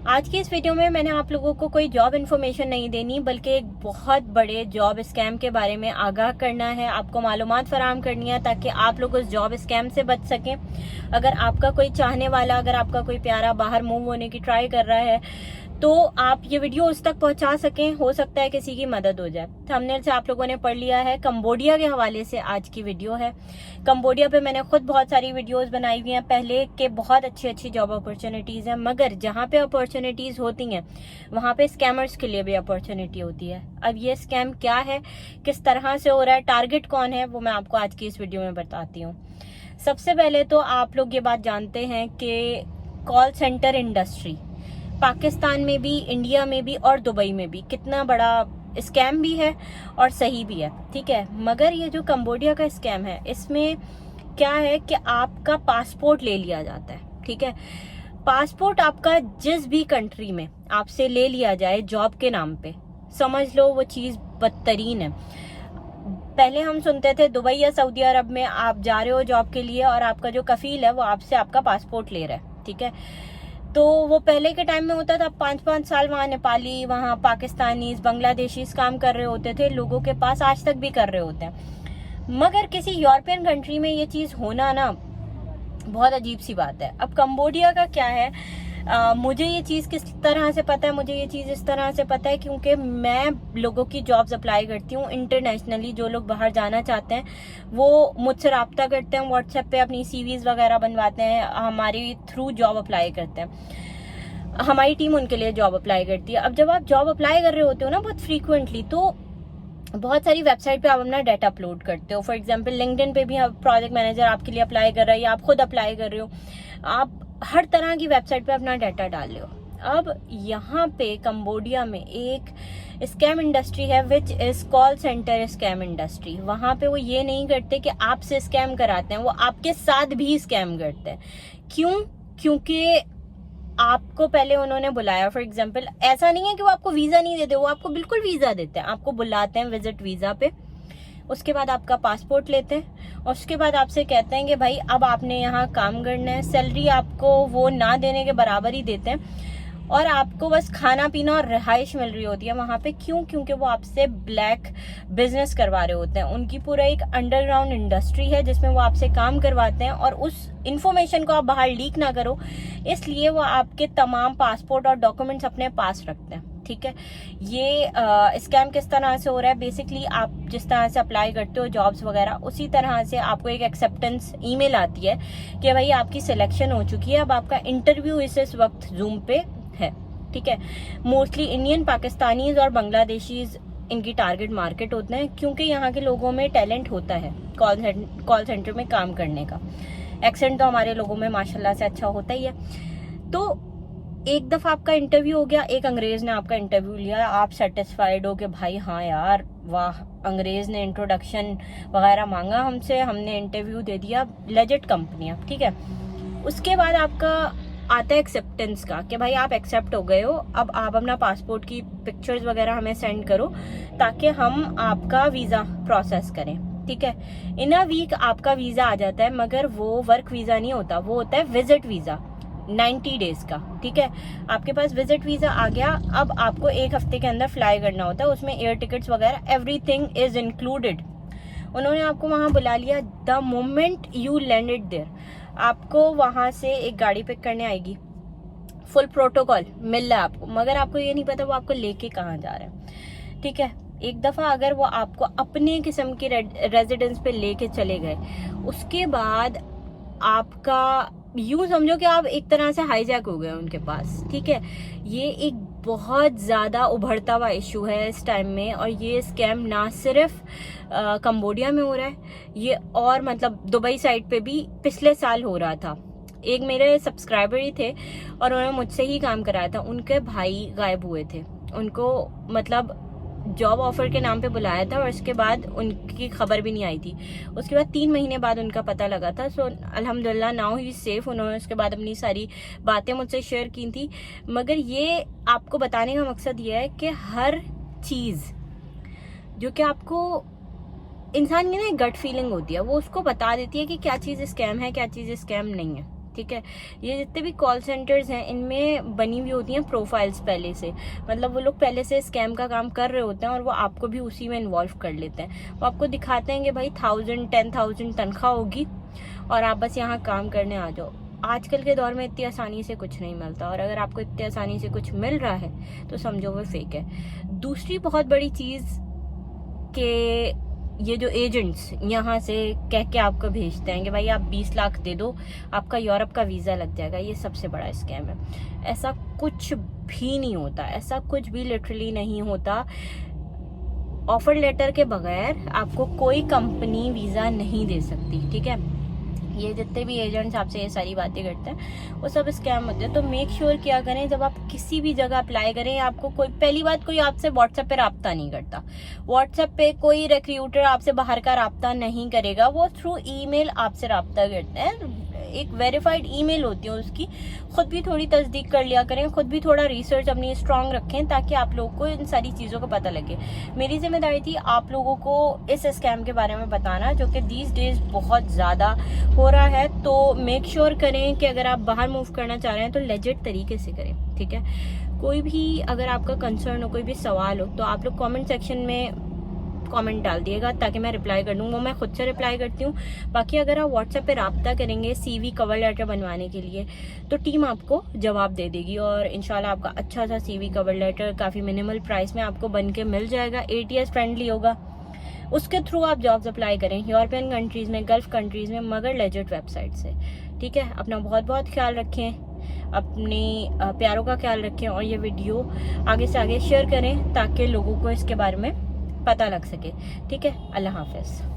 आज की इस वीडियो में मैंने आप लोगों को कोई जॉब इन्फॉर्मेशन नहीं देनी, बल्कि एक बहुत बड़े जॉब स्कैम के बारे में आगाह करना है, आपको मालूमात फराहम करनी है ताकि आप लोग उस जॉब स्कैम से बच सकें। अगर आपका कोई चाहने वाला, अगर आपका कोई प्यारा बाहर मूव होने की ट्राई कर रहा है तो आप ये वीडियो उस तक पहुंचा सकें, हो सकता है किसी की मदद हो जाए। थंबनेल से आप लोगों ने पढ़ लिया है, कंबोडिया के हवाले से आज की वीडियो है। कंबोडिया पे मैंने खुद बहुत सारी वीडियोस बनाई हुई हैं पहले के, बहुत अच्छी अच्छी जॉब अपॉर्चुनिटीज़ हैं, मगर जहाँ पे अपॉर्चुनिटीज़ होती हैं वहाँ पे स्कैमर्स के लिए भी अपॉर्चुनिटी होती है। अब ये स्कैम क्या है, किस तरह से हो रहा है, टारगेट कौन है, वो मैं आपको आज की इस वीडियो में बताती हूँ। सबसे पहले तो आप लोग ये बात जानते हैं कि कॉल सेंटर इंडस्ट्री पाकिस्तान में भी, इंडिया में भी और दुबई में भी कितना बड़ा स्कैम भी है और सही भी है, ठीक है। मगर ये जो कंबोडिया का स्कैम है, इसमें क्या है कि आपका पासपोर्ट ले लिया जाता है, ठीक है। पासपोर्ट आपका जिस भी कंट्री में आपसे ले लिया जाए जॉब के नाम पे, समझ लो वो चीज़ बदतरीन है। पहले हम सुनते थे दुबई या सऊदी अरब में आप जा रहे हो जॉब के लिए और आपका जो कफील है वो आपसे आपका पासपोर्ट ले रहा है, ठीक है। तो वो पहले के टाइम में होता था, 5-5 साल वहाँ नेपाली, वहाँ पाकिस्तानीज, बांग्लादेशीज काम कर रहे होते थे, लोगों के पास आज तक भी कर रहे होते हैं। मगर किसी यूरोपियन कंट्री में ये चीज़ होना ना बहुत अजीब सी बात है। अब कंबोडिया का क्या है, मुझे ये चीज़ किस तरह से पता है, मुझे ये चीज़ इस तरह से पता है क्योंकि मैं लोगों की जॉब्स अप्लाई करती हूँ इंटरनेशनली। जो लोग बाहर जाना चाहते हैं वो मुझसे रब्ता करते हैं, व्हाट्सएप पे अपनी सीवीज़ वगैरह बनवाते हैं, हमारे थ्रू जॉब अप्लाई करते हैं, हमारी टीम उनके लिए जॉब अप्लाई करती है। अब जब आप जॉब अप्लाई कर रहे होते हो ना बहुत फ्रीक्वेंटली, तो बहुत सारी वेबसाइट पे आप अपना डाटा अपलोड करते हो। फॉर एग्जांपल लिंक्डइन पे भी प्रोजेक्ट मैनेजर आपके लिए अप्लाई कर रहा है या आप खुद अप्लाई कर रहे हो, आप हर तरह की वेबसाइट पे अपना डाटा डाल रहे हो। अब यहाँ पे कंबोडिया में एक स्कैम इंडस्ट्री है which is call centre scam industry. वहाँ पे वो ये नहीं करते कि आपसे स्कैम कराते हैं, वो आपके साथ भी स्कैम करते हैं। क्यों? क्योंकि आपको पहले उन्होंने बुलाया। फॉर एग्जांपल ऐसा नहीं है कि वो आपको वीजा नहीं देते, वो आपको बिल्कुल वीजा देते हैं, आपको बुलाते हैं विजिट वीजा पे। उसके बाद आपका पासपोर्ट लेते हैं और उसके बाद आपसे कहते हैं कि भाई अब आपने यहाँ काम करना है। सैलरी आपको वो ना देने के बराबर ही देते हैं और आपको बस खाना पीना और रिहाइश मिल रही होती है वहाँ पे। क्यों? क्योंकि वो आपसे ब्लैक बिजनेस करवा रहे होते हैं। उनकी पूरा एक अंडरग्राउंड इंडस्ट्री है जिसमें वो आपसे काम करवाते हैं और उस इंफॉर्मेशन को आप बाहर लीक ना करो, इसलिए वो आपके तमाम पासपोर्ट और डॉक्यूमेंट्स अपने पास रखते हैं, ठीक है। ये स्कैम किस तरह से हो रहा है, बेसिकली आप जिस तरह से अप्लाई करते हो जॉब्स वगैरह, उसी तरह से आपको एक एक्सेप्टेंस ईमेल आती है कि भाई आपकी सिलेक्शन हो चुकी है, अब आपका इंटरव्यू इस वक्त जूम पे है, ठीक है। मोस्टली इंडियन, पाकिस्तानीज और बांग्लादेशीज इनकी टारगेट मार्केट होते हैं क्योंकि यहाँ के लोगों में टैलेंट होता है कॉल सेंटर में काम करने का। एक्सेंट तो हमारे लोगों में माशाल्लाह से अच्छा होता ही है। तो एक दफ़ा आपका इंटरव्यू हो गया, एक अंग्रेज़ ने आपका इंटरव्यू लिया, आप सेटिस्फाइड हो कि भाई हाँ यार वाह, अंग्रेज़ ने इंट्रोडक्शन वगैरह मांगा हमसे, हमने इंटरव्यू दे दिया, लेजिट कंपनियाँ, ठीक है। उसके बाद आपका आता है एक्सेप्टेंस का कि भाई आप एक्सेप्ट हो गए हो, अब आप अपना पासपोर्ट की पिक्चर्स वगैरह हमें सेंड करो ताकि हम आपका वीज़ा प्रोसेस करें, ठीक है। इन अ वीक आपका वीज़ा आ जाता है, मगर वो वर्क वीज़ा नहीं होता, वो होता है विजिट वीज़ा 90 डेज का, ठीक है। आपके पास विजिट वीज़ा आ गया, अब आपको एक हफ्ते के अंदर फ्लाई करना होता है, उसमें एयर टिकट्स वगैरह एवरीथिंग इज इंक्लूडेड। उन्होंने आपको वहाँ बुला लिया, the moment you landed there आपको वहाँ से एक गाड़ी पिक करने आएगी, फुल प्रोटोकॉल मिल रहा है आपको, मगर आपको ये नहीं पता वो आपको लेके कहाँ जा रहा है, ठीक है। एक दफ़ा अगर वो आपको अपने किस्म के रेजिडेंस पे लेके चले गए, उसके बाद आपका यूं समझो कि आप एक तरह से हाईजैक हो गए उनके पास, ठीक है। ये एक बहुत ज़्यादा उभरता हुआ इशू है इस टाइम में, और ये स्कैम ना सिर्फ कंबोडिया में हो रहा है, ये और मतलब दुबई साइड पे भी पिछले साल हो रहा था। एक मेरे सब्सक्राइबर ही थे और उन्होंने मुझसे ही काम कराया था, उनके भाई गायब हुए थे, उनको मतलब जॉब ऑफर के नाम पे बुलाया था और उसके बाद उनकी खबर भी नहीं आई थी। उसके बाद 3 महीने बाद उनका पता लगा था। सो अल्हम्दुलिल्लाह नाउ ही सेफ। उन्होंने उसके बाद अपनी सारी बातें मुझसे शेयर की थी। मगर ये आपको बताने का मकसद ये है कि हर चीज़ जो कि आपको इंसान की ना गट फीलिंग होती है, वो उसको बता देती है कि क्या चीज़ स्कैम है, क्या चीज़ स्कैम नहीं है, ठीक है। ये जितने भी कॉल सेंटर्स हैं इनमें बनी हुई होती हैं प्रोफाइल्स पहले से, मतलब वो लोग पहले से स्कैम का काम कर रहे होते हैं और वो आपको भी उसी में इन्वॉल्व कर लेते हैं। वो आपको दिखाते हैं कि भाई 1000-10,000 तनख्वाह होगी और आप बस यहाँ काम करने आ जाओ। आजकल के दौर में इतनी आसानी से कुछ नहीं मिलता, और अगर आपको इतनी आसानी से कुछ मिल रहा है तो समझो वो फेक है। दूसरी बहुत बड़ी चीज़ के ये जो एजेंट्स यहाँ से कह के आपको भेजते हैं कि भाई आप 20 लाख दे दो, आपका यूरोप का वीज़ा लग जाएगा, ये सबसे बड़ा स्कैम है। ऐसा कुछ भी नहीं होता, ऐसा कुछ भी लिटरली नहीं होता। ऑफर लेटर के बगैर आपको कोई कंपनी वीज़ा नहीं दे सकती, ठीक है। ये जितने भी एजेंट्स आपसे ये सारी बातें करते हैं वो सब स्कैम होते हैं। तो मेक श्योर क्या करें, जब आप किसी भी जगह अप्लाई करें, आपको कोई, पहली बात, कोई आपसे व्हाट्सएप पे रब्ता नहीं करता। व्हाट्सएप पे कोई रिक्रूटर आपसे बाहर का रब्ता नहीं करेगा, वो थ्रू ईमेल आपसे रब्ता करते हैं। एक वेरीफाइड ईमेल होती है उसकी, खुद भी थोड़ी तस्दीक कर लिया करें, खुद भी थोड़ा रिसर्च अपनी स्ट्रांग रखें ताकि आप लोगों को इन सारी चीज़ों का पता लगे। मेरी जिम्मेदारी थी आप लोगों को इस स्कैम के बारे में बताना, जो कि दीज डेज बहुत ज़्यादा हो रहा है। तो मेक श्योर करें कि अगर आप बाहर मूव करना चाह रहे हैं तो लेजिट तरीके से करें, ठीक है। कोई भी अगर आपका कंसर्न हो, कोई भी सवाल हो, तो आप लोग कमेंट सेक्शन में कमेंट डाल दिएगा ताकि मैं रिप्लाई कर दूँ। वो मैं खुद से रिप्लाई करती हूँ। बाकी अगर आप व्हाट्सएप पे रब्ता करेंगे CV कवर लेटर बनवाने के लिए, तो टीम आपको जवाब दे देगी और इंशाल्लाह आपका अच्छा सा CV कवर लेटर काफ़ी मिनिमल प्राइस में आपको बन के मिल जाएगा। ATS फ्रेंडली होगा, उसके थ्रू आप जॉब्स अप्लाई करें यूरोपियन कंट्रीज़ में, गल्फ कंट्रीज़ में, मगर लेजिट वेबसाइट से, ठीक है। अपना बहुत बहुत ख्याल रखें, अपनी प्यारों का ख्याल रखें, और ये वीडियो आगे से आगे शेयर करें ताकि लोगों को इसके बारे में पता लग सके, ठीक है। अल्लाह हाफिज़।